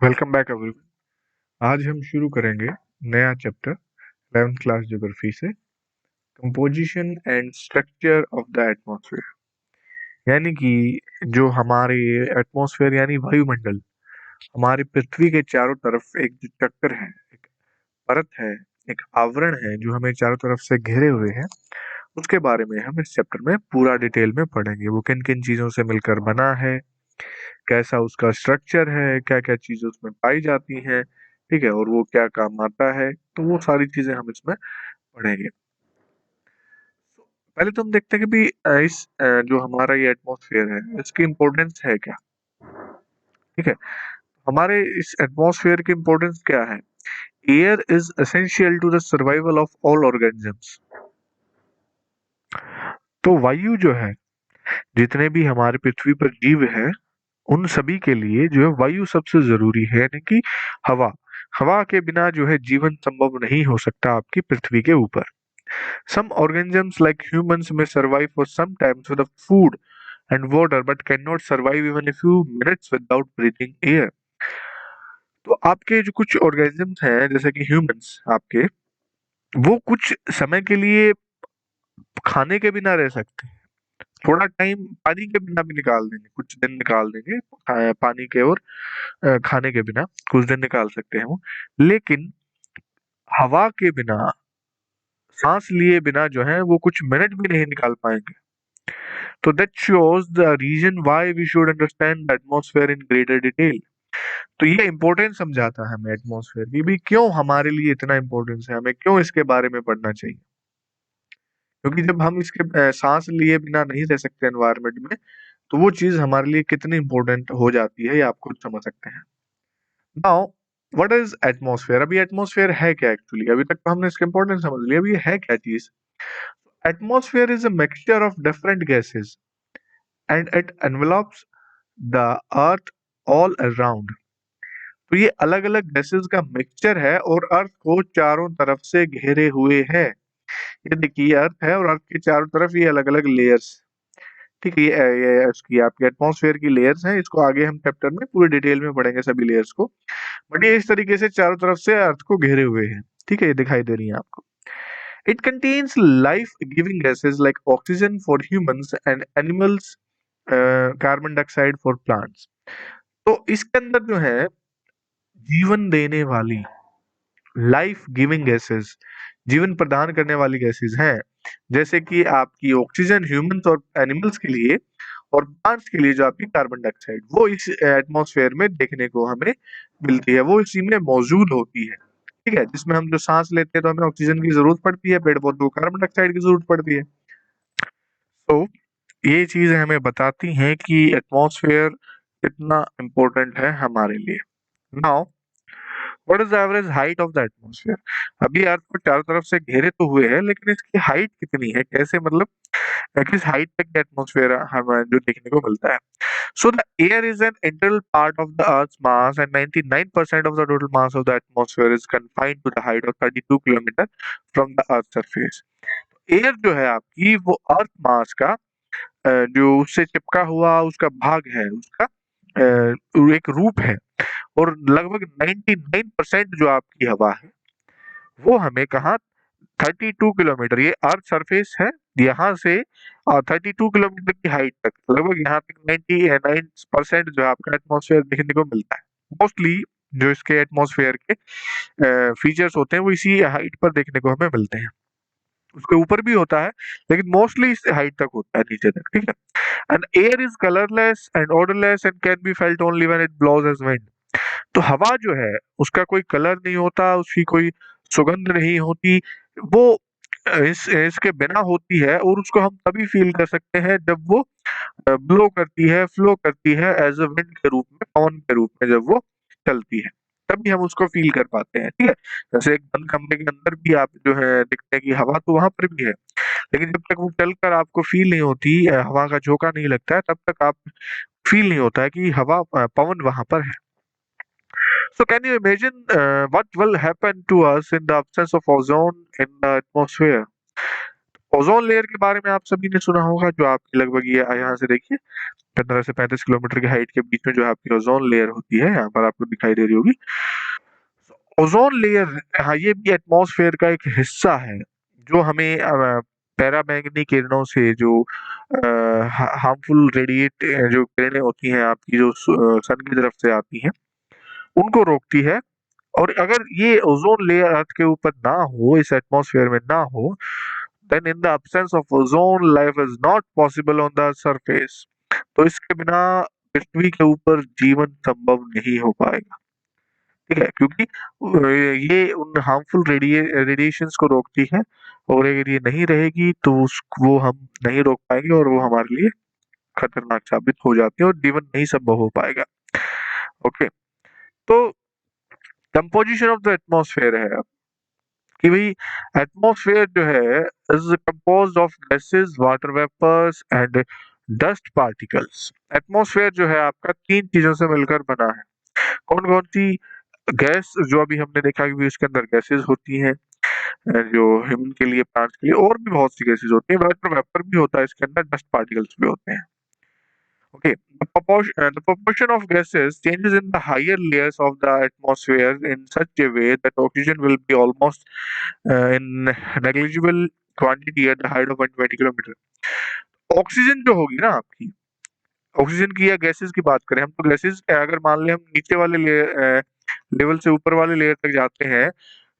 Welcome back everyone. आज हम शुरू करेंगे नया चैप्टर 11th क्लास ज्योग्राफी से, composition and structure of the atmosphere. यानी कि जो हमारे एटमॉस्फेयर यानी वायुमंडल, हमारी पृथ्वी के चारों तरफ एक जो चक्कर है, एक परत है, एक आवरण है जो हमें चारों तरफ से घेरे हुए है, उसके बारे में हम इस चैप्टर में पूरा डिटेल में पढ़ेंगे। वो किन किन चीजों से मिलकर बना है, कैसा उसका स्ट्रक्चर है, क्या क्या चीजें उसमें पाई जाती हैं, ठीक है, और वो क्या काम आता है, तो वो सारी चीजें हम इसमें पढ़ेंगे। पहले तो हम देखते हैं कि भी जो हमारा ये एटमॉस्फेयर है इसकी इम्पोर्टेंस है क्या। ठीक है, हमारे इस एटमॉस्फेयर की इम्पोर्टेंस क्या है। Air is essential to the survival of all organisms. तो वायु जो है, जितने भी हमारे पृथ्वी पर जीव है, उन सभी के लिए जो है वायु सबसे जरूरी है, यानी कि हवा। हवा के बिना जो है जीवन संभव नहीं हो सकता आपकी पृथ्वी के ऊपर। Some organisms like humans may survive for some time without food and water but cannot survive even a few minutes without breathing air. तो आपके जो कुछ ऑर्गेनिजम्स हैं जैसे कि ह्यूमंस आपके, वो कुछ समय के लिए खाने के बिना रह सकते हैं, थोड़ा टाइम पानी के बिना भी निकाल देंगे, कुछ दिन निकाल देंगे पानी के और खाने के बिना कुछ दिन निकाल सकते हैं वो। लेकिन हवा के बिना, सांस लिए बिना जो है वो कुछ मिनट भी नहीं निकाल पाएंगे। तो that shows the reason why we should understand the atmosphere in greater detail. तो ये इम्पोर्टेंस समझाता है हमें एटमॉस्फेयर की भी, क्यों हमारे लिए इतना इम्पोर्टेंस है, हमें क्यों इसके बारे में पढ़ना चाहिए। क्योंकि जब हम इसके सांस लिए बिना नहीं रह सकते एनवायरनमेंट में, तो वो चीज हमारे लिए कितनी इंपॉर्टेंट हो जाती है, ये आप खुद समझ सकते हैं। Now what is atmosphere. अभी एटमॉस्फेयर है क्या एक्चुअली, अभी तक तो हमने इसका इंपॉर्टेंस समझ लिया, अभी ये है क्या चीज। Atmosphere is a mixture of different gases and it envelopes the earth all around. तो ये अलग अलग गैसेस का मिक्सचर है और अर्थ को चारों तरफ से घेरे हुए है। ये देखिए अर्थ है और अर्थ के चारों तरफ ये अलग अलग लेयर्स। ठीक है, ये उसकी आपकी एटमॉस्फेयर की लेयर्स हैं, इसको आगे हम चैप्टर में पूरी डिटेल में पढ़ेंगे सभी लेयर्स को। बट ये इस तरीके से चारों तरफ से अर्थ को घेरे हुए हैं। ठीक है, ये दिखाई दे रही है आपको। It contains life giving gases like oxygen for humans and animals, carbon dioxide for plants. तो इसके अंदर जो है जीवन देने वाली, लाइफ गिविंग गैसेस, जीवन प्रदान करने वाली गैसेस हैं, जैसे कि आपकी ऑक्सीजन ह्यूमंस और एनिमल्स के लिए, और प्लांट्स के लिए जो आपकी कार्बन डाइऑक्साइड, वो इस एटमॉस्फेयर में देखने को हमें मिलती है, वो इसी में मौजूद होती है। ठीक है, जिसमें हम जो सांस लेते हैं तो हमें ऑक्सीजन की जरूरत पड़ती है, पेड़ पौधों को कार्बन डाइऑक्साइड की जरूरत पड़ती है। तो ये चीजें हमें बताती हैं कि एटमॉस्फेयर कितना इम्पोर्टेंट है हमारे लिए। Now what is the average height of the atmosphere. अभी अर्थ को चारों तरफ से घेरे तो हुए हैं, लेकिन इसकी हाइट कितनी है, कैसे मतलब किस हाइट तक एटमॉस्फेयर हमें जो देखने को मिलता है। So the air is an integral part of the earth's mass and 99% of the total mass of the atmosphere is confined to the height of 32 kilometre from the earth surface. Air जो है आपकी वो अर्थ मास का जो उससे चिपका हुआ उसका भाग है, उसका एक रूप है। और लगभग 99% जो आपकी हवा है वो हमें कहाँ, 32 किलोमीटर, ये अर्थ सरफेस है, यहाँ से 32 किलोमीटर की हाइट तक, लगभग यहाँ तक 99% जो आपका एटमॉस्फेयर देखने को मिलता है। मोस्टली जो इसके एटमॉस्फेयर के फीचर्स होते हैं वो इसी हाइट पर देखने को हमें मिलते हैं। उसके ऊपर भी होता है, लेकिन मोस्टली इस हाइट तक होता है, नीचे तक। ठीक है, and air is colourless and odourless and can be felt only when it blows as wind. तो हवा जो है उसका कोई कलर नहीं होता, उसकी कोई सुगंध नहीं होती, वो इसके बिना होती है, और उसको हम तभी फील कर सकते हैं जब वो ब्लो करती है, फ्लो करती है एज अ विंड के रूप में, पवन के रूप में जब वो चलती है, तभी हम उसको फील कर पाते हैं। ठीक है, जैसे एक बंद कमरे के अंदर भी आप जो है दिखते हैं कि हवा तो वहां पर भी है, लेकिन जब तक वो चलकर आपको फील नहीं होती, हवा का झोंका नहीं लगता है, तब तक आप फील नहीं होता है कि हवा पवन वहां पर है। So can you imagine what will happen to us in the absence of ozone in the atmosphere? Ozone layer के बारे में आप सभी ने सुना होगा, जो आपकी लगभग ये यहाँ से देखिए 15 से 35 किलोमीटर की हाइट के बीच में जो है आपकी ओजोन लेयर होती है, यहाँ पर आपको दिखाई दे रही होगी। ओजोन लेयर, हाँ, ये भी एटमॉस्फेयर का एक हिस्सा है जो हमें पैरामैग्नी किरणों से जो हार्मफुल रेडिएट जो किरणें होती हैं आपकी, जो सन की तरफ से आती हैं, उनको रोकती है। और अगर ये ओजोन लेयर अर्थ के ऊपर ना हो, इस एटमॉस्फेयर में ना हो, then in the absence of ozone life is not possible on the surface. तो इसके बिना पृथ्वी के ऊपर जीवन संभव नहीं हो पाएगा। ठीक है, क्योंकि ये उन हार्मफुल रेडिएशंस को रोकती है, और अगर ये नहीं रहेगी तो वो हम नहीं रोक पाएंगे, और वो हमारे लिए खतरनाक साबित हो जाती है और जीवन नहीं संभव हो पाएगा। ओके, तो कंपोजिशन ऑफ द एटमॉस्फेयर है कि भाई एटमॉस्फेयर जो है is composed of gases, water vapours and dust particles. Atmosphere जो है आपका तीन चीजों से मिलकर बना है। कौन कौन सी? गैस, जो अभी हमने देखा कि इसके अंदर गैसेस होती हैं, जो ह्यूमन के लिए, प्लांट्स के लिए, और भी बहुत सी गैसेस होती हैं। वाटर वेपर भी होता है इसके अंदर, डस्ट पार्टिकल्स भी होते हैं। Okay, the proportion of gases changes in the higher layers of the atmosphere in such a way that oxygen will be almost in negligible quantity at the height of 120 kilometre. Oxygen जो होगी ना आपकी, oxygen की या gases की बात करें हम, तो गैसेस अगर मान लें हम नीचे वाले लेवल से ऊपर वाले लेयर तक जाते हैं,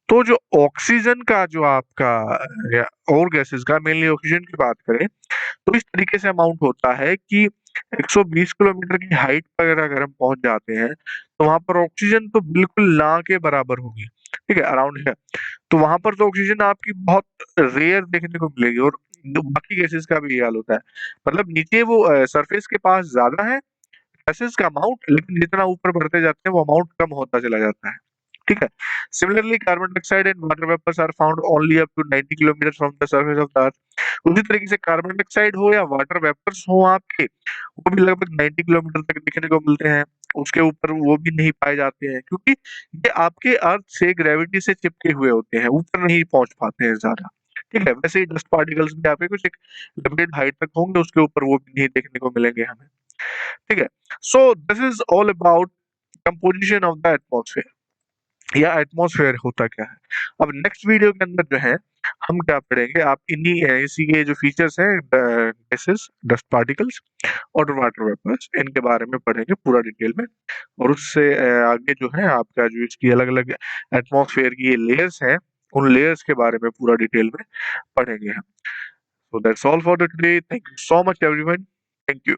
तो जो ऑक्सीजन का जो आपका या और गैसेस का, मेनली ऑक्सीजन की बात करें, तो इस तरीके से अमाउंट होता है कि 120 किलोमीटर की हाइट पर अगर हम पहुंच जाते हैं, तो वहां पर ऑक्सीजन तो बिल्कुल ना के बराबर होगी। ठीक है, अराउंड है। तो वहां पर तो ऑक्सीजन आपकी बहुत रेयर देखने को मिलेगी, और बाकी गैसेस का भी ये हाल होता है। मतलब नीचे वो सरफेस के पास ज्यादा है गैसेस का अमाउंट, लेकिन जितना ऊपर बढ़ते जाते हैं वो अमाउंट कम होता चला जाता है। ठीक है। Similarly carbon dioxide and water vapours are found only up to 90 kilometre from the surface of the earth. उसी तरीके से कार्बन डाइऑक्साइड हो या वाटर वेपर्स हो आपके, वो भी लगभग 90 किलोमीटर तक दिखने को मिलते हैं। उसके ऊपर वो भी नहीं पाए जाते हैं, क्योंकि ये आपके अर्थ से ग्रेविटी से चिपके हुए होते हैं, ऊपर नहीं पहुंच पाते हैं ज्यादा। ठीक है, वैसे ही डस्ट पार्टिकल्स भी आपके कुछ एक लिमिटेड हाइट तक होंगे, उसके ऊपर वो भी नहीं देखने को मिलेंगे हमें। ठीक है। So this is all about composition of the atmosphere, या एटमॉस्फेयर होता क्या है। अब नेक्स्ट वीडियो के अंदर जो है हम क्या पढ़ेंगे, आप इन्हीं इसी के जो फीचर्स हैं, गैसेस, डस्ट पार्टिकल्स और वाटर वेपर्स, इनके बारे में पढ़ेंगे पूरा डिटेल में। और उससे आगे जो है आपका जो इसकी अलग अलग एटमॉस्फेयर की ये लेयर्स हैं, उन लेयर्स के बारे में पूरा डिटेल में पढ़ेंगे हम। So that's all for the today. Thank you so much everyone. Thank you.